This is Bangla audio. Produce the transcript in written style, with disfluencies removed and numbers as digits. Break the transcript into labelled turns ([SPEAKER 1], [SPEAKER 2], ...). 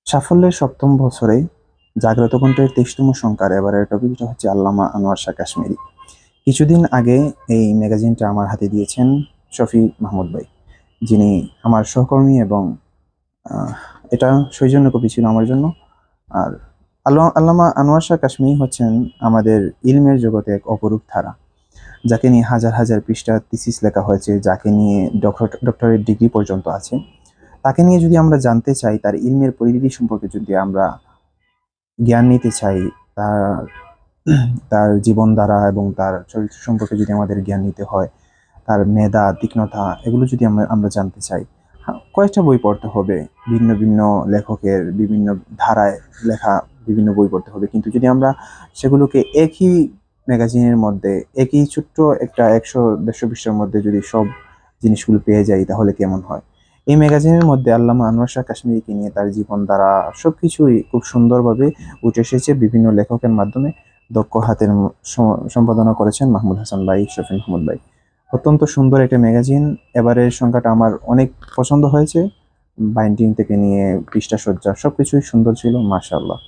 [SPEAKER 1] সাফল্যের সপ্তম বছরে জাগ্রত কণ্ঠের 23তম সংখ্যার এবারের টপিকটা হচ্ছে আল্লামা আনোয়ার শাহ কাশ্মীরি। কিছুদিন আগে এই ম্যাগাজিনটা আমার হাতে দিয়েছেন শফি মাহমুদ ভাই, যিনি আমার সহকর্মী এবং আহ, এটা সৌজন্য কপি ছিল আমার জন্য। আর আল্লামা আনোয়ার শাহ কাশ্মীরি হচ্ছেন আমাদের ইলমের জগতে এক অপরূপ ধারা, যাকে নিয়ে হাজার হাজার পৃষ্ঠা থিসিস লেখা হয়েছে, যাকে নিয়ে ডক্টরেট ডিগ্রি পর্যন্ত আছে। তাকে নিয়ে যদি আমরা জানতে চাই, তার ইলমের পরিধি সম্পর্কে যদি আমরা জ্ঞান নিতে চাই, তার তার জীবন ধারা এবং তার চরিত্র সম্পর্কে যদি আমাদের জ্ঞান নিতে হয়, তার মেধা তীক্ষ্ণতা এগুলো যদি আমরা আমরা জানতে চাই, কয়েকটা বই পড়তে হবে। ভিন্ন ভিন্ন লেখকের বিভিন্ন ধারায় লেখা বিভিন্ন বই পড়তে হবে, কিন্তু যদি আমরা সেগুলোকে একই ম্যাগাজিনের মধ্যে, একই ছোট্ট একটা 100-150 পৃষ্ঠার মধ্যে যদি সব জিনিসগুলো পেয়ে যাই, তাহলে কেমন হয়। এই ম্যাগাজিনের মধ্যে আল্লামা আনোয়ার শাহ কাশ্মীরিকে নিয়ে তার জীবন দ্বারা সবকিছুই খুব সুন্দরভাবে উঠে এসেছে বিভিন্ন লেখকের মাধ্যমে। দক্ষ হাতের সম্পাদনা করেছেন মাহমুদ হাসান ভাই, শফি মাহমুদ ভাই। অত্যন্ত সুন্দর একটা ম্যাগাজিন। এবারের সংখ্যাটা আমার অনেক পছন্দ হয়েছে। বাইন্ডিং থেকে নিয়ে পৃষ্ঠা সজ্জা সবকিছুই সুন্দর ছিল, মাশাআল্লাহ।